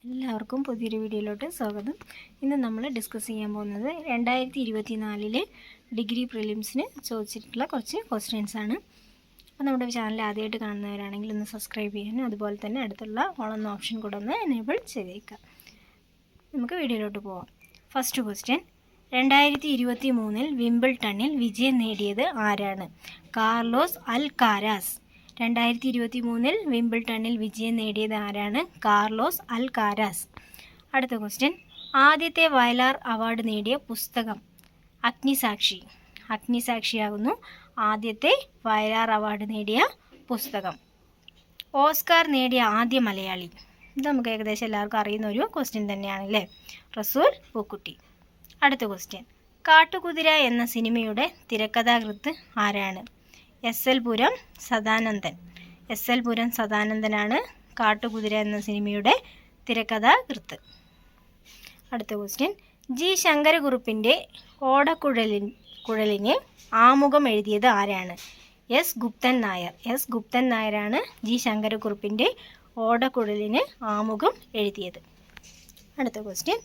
എല്ലാവർക്കും പുതിയൊരു വീഡിയോയിലോട്ട് സ്വാഗതം. ഇന്ന് നമ്മൾ ഡിസ്കസ് ചെയ്യാൻ പോകുന്നത് 2024 ഡിഗ്രി പ്രിലിംസിന് ചോദിച്ചിട്ടുള്ള കുറച്ച് ക്വസ്റ്റ്യൻസ് ആണ്. അപ്പോൾ നമ്മുടെ ചാനൽ ആദ്യമായിട്ട് കാണുന്നവരാണെങ്കിൽ ഒന്ന് സബ്സ്ക്രൈബ് ചെയ്യാനും അതുപോലെ തന്നെ അടുത്തുള്ള ഓൾ എന്ന ഓപ്ഷൻ കൂടെ ഒന്ന് എനേബിൾ ചെയ്തേക്കാം. നമുക്ക് വീഡിയോയിലോട്ട് പോവാം. ഫസ്റ്റ് ക്വസ്റ്റ്യൻ, 2023 വിംബിൾട്ടണിൽ വിജയം നേടിയത് ആരാണ്? Carlos Alcaraz. 2023 വിംബിൾട്ടണിൽ വിജയം നേടിയത് ആരാണ്? Carlos Alcaraz. അടുത്ത ക്വസ്റ്റ്യൻ, ആദ്യത്തെ വയലാർ അവാർഡ് നേടിയ പുസ്തകം? അഗ്നിസാക്ഷി. അഗ്നിസാക്ഷിയാകുന്നു ആദ്യത്തെ വയലാർ അവാർഡ് നേടിയ പുസ്തകം. ഓസ്കാർ നേടിയ ആദ്യ മലയാളി? ഇത് നമുക്ക് ഏകദേശം എല്ലാവർക്കും അറിയുന്ന ഒരു ക്വസ്റ്റ്യൻ തന്നെയാണല്ലേ, റസൂൽ പൂക്കുട്ടി. അടുത്ത ക്വസ്റ്റ്യൻ, കാട്ടുകുതിര എന്ന സിനിമയുടെ തിരക്കഥാകൃത്ത് ആരാണ്? എസ്.എൽ. പുരം സദാനന്ദൻ. എസ്.എൽ. പുരം സദാനന്ദനാണ് കാട്ടുകുതിര എന്ന സിനിമയുടെ തിരക്കഥാകൃത്ത്. അടുത്ത ക്വസ്റ്റ്യൻ, ജി ശങ്കരകുറുപ്പിൻ്റെ ഓടക്കുഴലിന് ആമുഖം എഴുതിയത് ആരാണ്? എസ്. ഗുപ്തൻ നായർ. എസ്. ഗുപ്തൻ നായരാണ് ജി ശങ്കരകുറുപ്പിൻ്റെ ഓടക്കുഴലിന് ആമുഖം എഴുതിയത്. അടുത്ത ക്വസ്റ്റ്യൻ,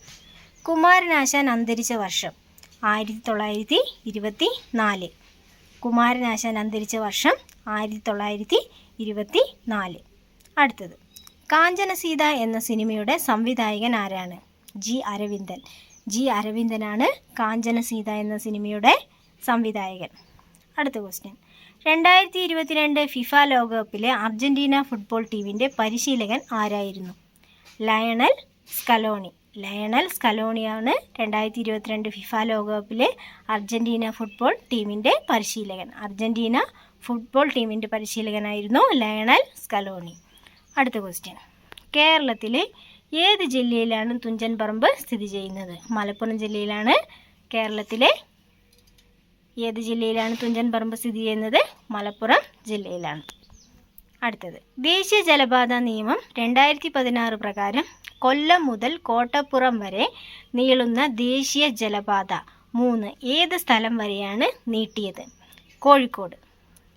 കുമാരനാശാൻ അന്തരിച്ച വർഷം? 1924. കുമാരനാശാൻ അന്തരിച്ച വർഷം 1924. അടുത്തത്, കാഞ്ചനസീത എന്ന സിനിമയുടെ സംവിധായകൻ ആരാണ്? ജി അരവിന്ദൻ. ജി അരവിന്ദനാണ് കാഞ്ചനസീത എന്ന സിനിമയുടെ സംവിധായകൻ. അടുത്ത ക്വസ്റ്റ്യൻ, 2022 ഫിഫ ലോകകപ്പിലെ അർജൻറ്റീന ഫുട്ബോൾ ടീമിൻ്റെ പരിശീലകൻ ആരായിരുന്നു? Lionel Scaloni. ലയണൽ സ്കലോണിയാണ് 2022 ഫിഫ ലോകകപ്പിലെ അർജൻറ്റീന ഫുട്ബോൾ ടീമിൻ്റെ പരിശീലകൻ. അർജൻറ്റീന ഫുട്ബോൾ ടീമിൻ്റെ പരിശീലകനായിരുന്നു ലയണൽ സ്കലോണി. അടുത്ത ക്വസ്റ്റ്യൻ, കേരളത്തിലെ ഏത് ജില്ലയിലാണ് തുഞ്ചൻ പറമ്പ് സ്ഥിതി ചെയ്യുന്നത്? മലപ്പുറം ജില്ലയിലാണ്. കേരളത്തിലെ ഏത് ജില്ലയിലാണ് തുഞ്ചൻ പറമ്പ് സ്ഥിതി ചെയ്യുന്നത്? മലപ്പുറം ജില്ലയിലാണ്. അടുത്തത്, ദേശീയ ജലപാത നിയമം 2016 പ്രകാരം കൊല്ലം മുതൽ കോട്ടപ്പുറം വരെ നീളുന്ന ദേശീയ ജലപാത 3 ഏത് സ്ഥലം വരെയാണ് നീട്ടിയത്? കോഴിക്കോട്.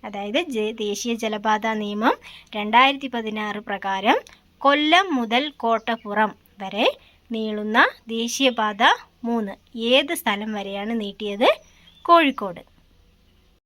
അതായത് ദേശീയ ജലപാത നിയമം 2016 പ്രകാരം കൊല്ലം മുതൽ കോട്ടപ്പുറം വരെ നീളുന്ന ദേശീയപാത 3 ഏത് സ്ഥലം വരെയാണ് നീട്ടിയത്? കോഴിക്കോട്.